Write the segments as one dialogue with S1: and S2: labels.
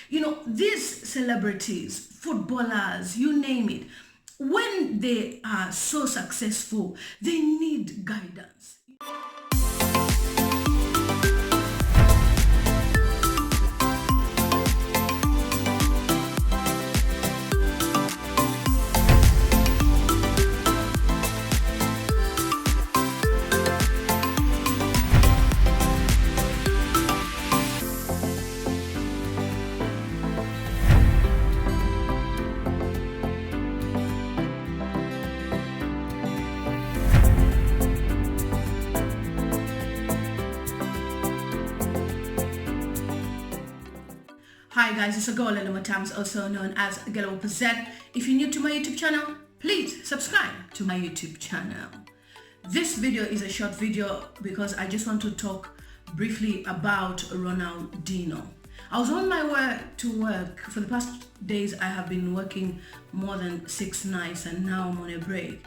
S1: These celebrities, footballers, you name it, when they are so successful, they need guidance. Hi guys, it's a girl lilymutamztv, also known as S0N. If you're new to my YouTube channel, please subscribe to my YouTube channel. This video is a short video because I just want to talk briefly about Ronaldinho. I was on my way to work. For the past days I have been working more than 6 nights and now I'm on a break.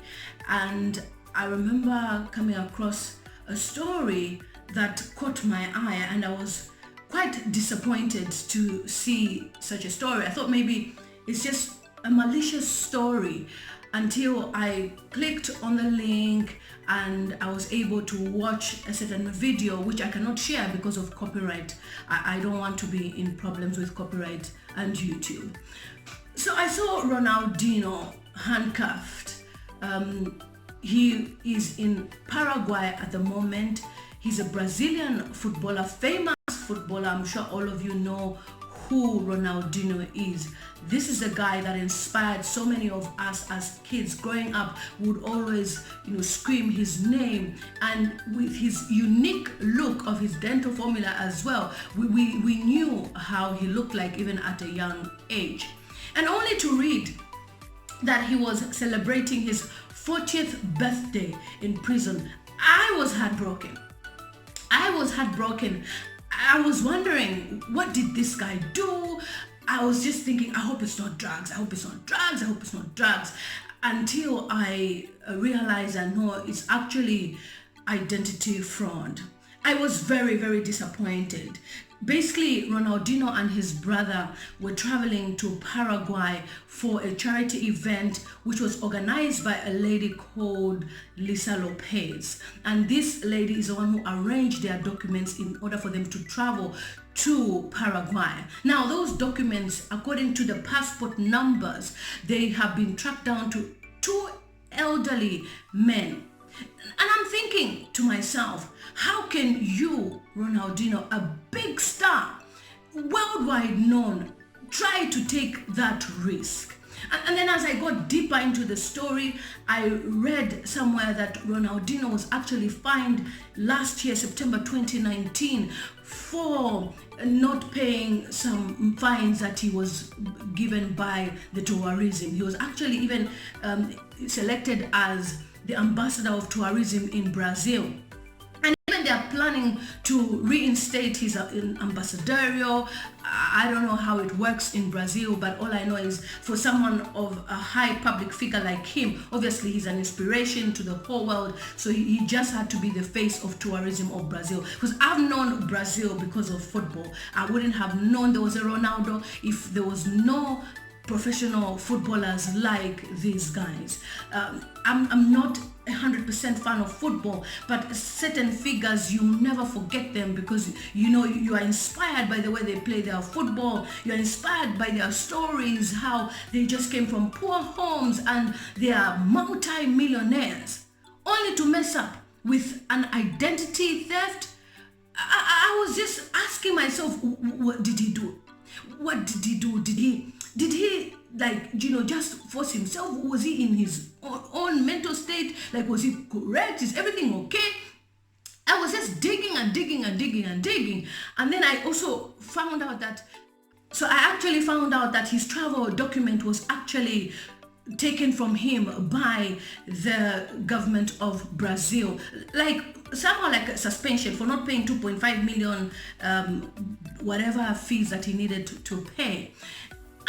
S1: And I remember coming across a story that caught my eye and I was quite disappointed to see such a story. I thought maybe it's just a malicious story until I clicked on the link and I was able to watch a certain video which I cannot share because of copyright. I don't want to be in problems with copyright and YouTube. So I saw Ronaldinho handcuffed. He is in Paraguay at the moment. He's a Brazilian footballer, famous footballer. I'm sure all of you know who Ronaldinho is. This is a guy that inspired so many of us as kids growing up. Would always scream his name, and with his unique look of his dental formula as well, we knew how he looked like even at a young age. And only to read that he was celebrating his 40th birthday in prison, I was heartbroken. I was wondering, what did this guy do? I was just thinking, I hope it's not drugs. I hope it's not drugs. I hope it's not drugs. Until I realized and know it's actually identity fraud. I was very, very disappointed. Basically, Ronaldinho and his brother were traveling to Paraguay for a charity event which was organized by a lady called Lisa Lopez. And this lady is the one who arranged their documents in order for them to travel to Paraguay. Now, those documents, according to the passport numbers, they have been tracked down to 2 elderly men. And I'm thinking to myself, how can you, Ronaldinho, a big star, worldwide known, try to take that risk? And then as I got deeper into the story, I read somewhere that Ronaldinho was actually fined last year, September 2019, for not paying some fines that he was given by the tourism. He was actually even selected as the ambassador of tourism in Brazil. And even they are planning to reinstate his ambassadorial. I don't know how it works in Brazil, but all I know is for someone of a high public figure like him, obviously he's an inspiration to the whole world. So he just had to be the face of tourism of Brazil. Because I've known Brazil because of football. I wouldn't have known there was a Ronaldo if there was no professional footballers like these guys. I'm not 100% fan of football, but certain figures, you never forget them because you are inspired by the way they play their football. You're inspired by their stories, how they just came from poor homes and they are multi-millionaires, only to mess up with an identity theft. I was just asking myself, what did he do? What did he do? Did he just force himself? Was he in his own mental state? Like, was he correct? Is everything okay? I was just digging and digging and digging and digging. And then I also found out that, his travel document was actually taken from him by the government of Brazil. Somehow like a suspension for not paying 2.5 million, whatever fees that he needed to pay.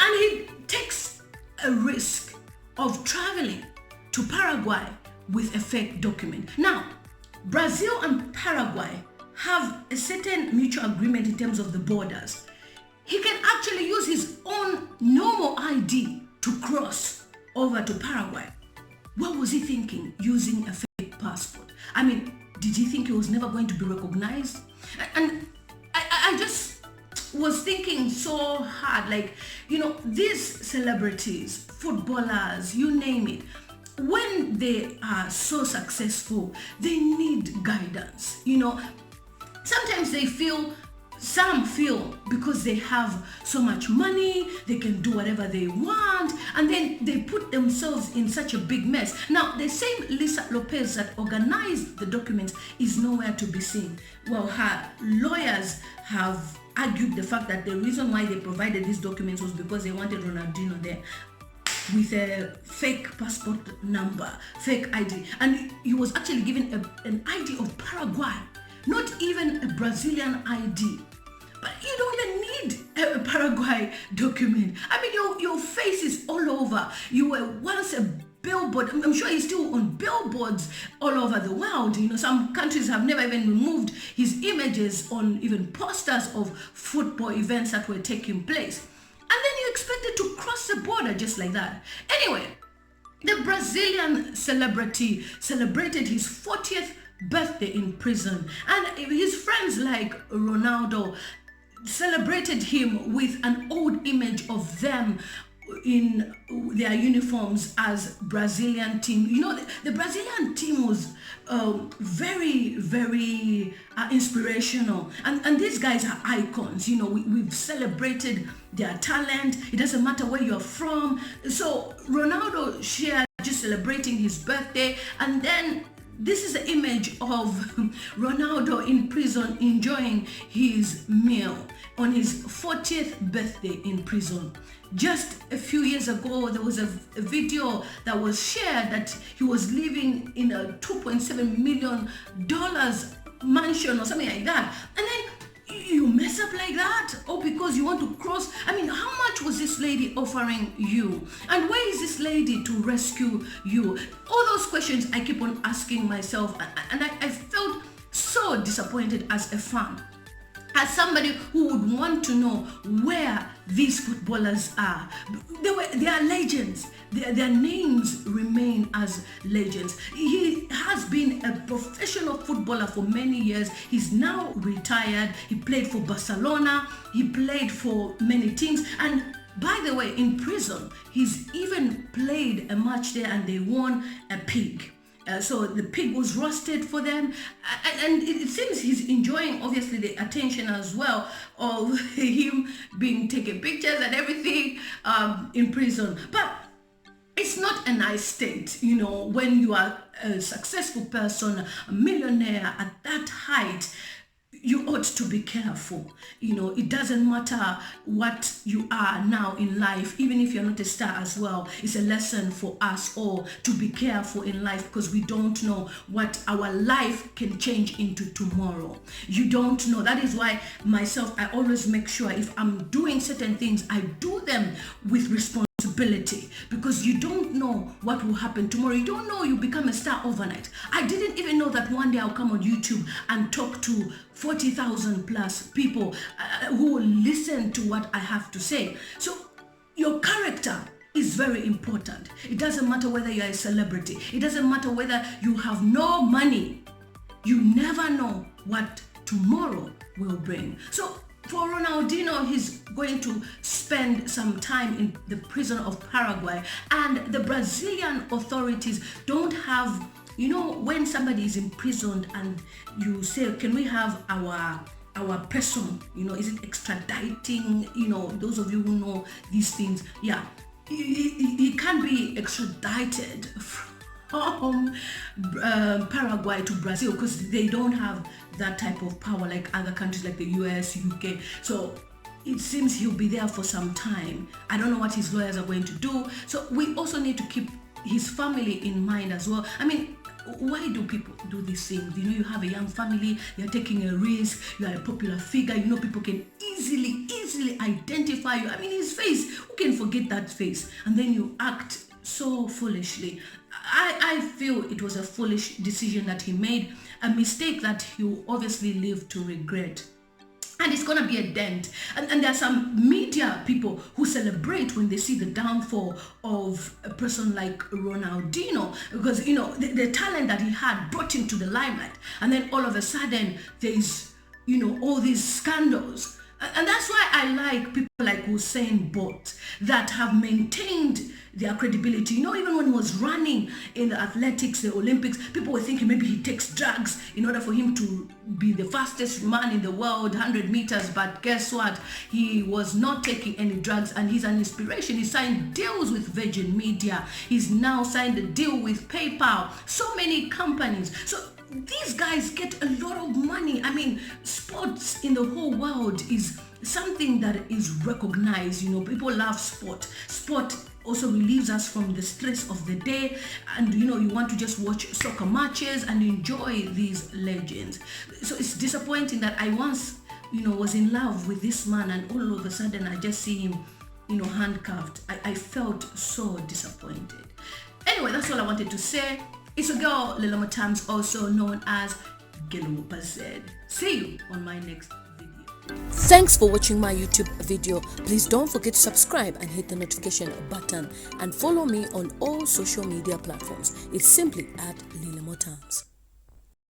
S1: And he takes a risk of traveling to Paraguay with a fake document. Now, Brazil and Paraguay have a certain mutual agreement in terms of the borders. He can actually use ID to cross over to Paraguay. What was he thinking using a fake passport? I mean, did he think he was never going to be recognized? And I just was thinking so hard, like, these celebrities, footballers, you name it, when they are so successful, they need guidance. Sometimes some feel because they have so much money, they can do whatever they want, and then they put themselves in such a big mess. Now, the same Lisa Lopez that organized the documents is nowhere to be seen. Well, her lawyers have argued the fact that the reason why they provided these documents was because they wanted Ronaldinho there with a fake passport number, fake ID. And he was actually given an ID of Paraguay, not even a Brazilian ID. But you don't even need a Paraguay document. I mean, your face is all over. You were once a billboard. I'm sure he's still on billboards all over the world. Some countries have never even removed his images on even posters of football events that were taking place. And then you expected to cross the border just like that. Anyway, the Brazilian celebrity celebrated his 40th birthday in prison, and his friends like Ronaldo celebrated him with an old image of them in their uniforms as Brazilian team. The Brazilian team was very, very inspirational, and these guys are icons. We've celebrated their talent. It doesn't matter where you're from. So Ronaldo shared just celebrating his birthday, and then this is the image of Ronaldo in prison enjoying his meal on his 40th birthday in prison. Just a few years ago, there was a video that was shared that he was living in a $2.7 million mansion or something like that. And then you mess up like that, or because you want to cross. I mean, how much was this lady offering you? And where is this lady to rescue you? All those questions I keep on asking myself, and I felt so disappointed as a fan, as somebody who would want to know where these footballers are. They are legends. Their names remain as legends. He has been a professional footballer for many years. He's now retired. He played for Barcelona. He played for many teams. And by the way, in prison, he's even played a match there and they won a pig. So the pig was roasted for them, and it seems he's enjoying obviously the attention as well of him being taking pictures and everything in prison. But it's not a nice state, when you are a successful person, a millionaire at that height. You ought to be careful. It doesn't matter what you are now in life, even if you're not a star as well. It's a lesson for us all to be careful in life, because we don't know what our life can change into tomorrow. You don't know. That is why myself, I always make sure if I'm doing certain things, I do them with responsibility, because you don't know what will happen tomorrow. You don't know you become a star overnight. I didn't even know that one day I'll come on YouTube and talk to 40,000 plus people who will listen to what I have to say. So your character is very important. It doesn't matter whether you're a celebrity. It doesn't matter whether you have no money. You never know what tomorrow will bring. So for Ronaldinho, he's going to spend some time in the prison of Paraguay, and the Brazilian authorities don't have, when somebody is imprisoned and you say, can we have our person, is it extraditing, those of you who know these things, yeah, he can be extradited from Paraguay to Brazil, because they don't have that type of power like other countries like the US, UK. So it seems he'll be there for some time. I don't know what his lawyers are going to do. So we also need to keep his family in mind as well. I mean, why do people do these things? You have a young family, you're taking a risk, you're a popular figure, people can easily identify you. I mean, his face, who can forget that face? And then you act so foolishly. I feel it was a foolish decision that he made, a mistake that he will obviously live to regret. And it's going to be a dent. And there are some media people who celebrate when they see the downfall of a person like Ronaldinho, because, you know, the talent that he had brought him to the limelight. And then all of a sudden, there's, you know, all these scandals. And that's why I like people like Usain Bolt that have maintained their credibility. You know, even when he was running in the athletics, the Olympics, people were thinking maybe he takes drugs in order for him to be the fastest man in the world, 100 meters. But guess what? He was not taking any drugs, and he's an inspiration. He signed deals with Virgin Media. He's now signed a deal with PayPal. So many companies. So these guys get a lot of money. I mean, sports in the whole world is something that is recognized. You know, people love sport. Sport also relieves us from the stress of the day, and you know, you want to just watch soccer matches and enjoy these legends. So it's disappointing that I once, you know, was in love with this man, and all of a sudden I just see him, you know, handcuffed. I felt so disappointed. Anyway, that's all I wanted to say. It's your girl, lilymutamztv, also known as lilymutamztv. See you on my next video.
S2: Thanks for watching my YouTube video. Please don't forget to subscribe and hit the notification button, and follow me on all social media platforms. It's simply at lilymutamztv.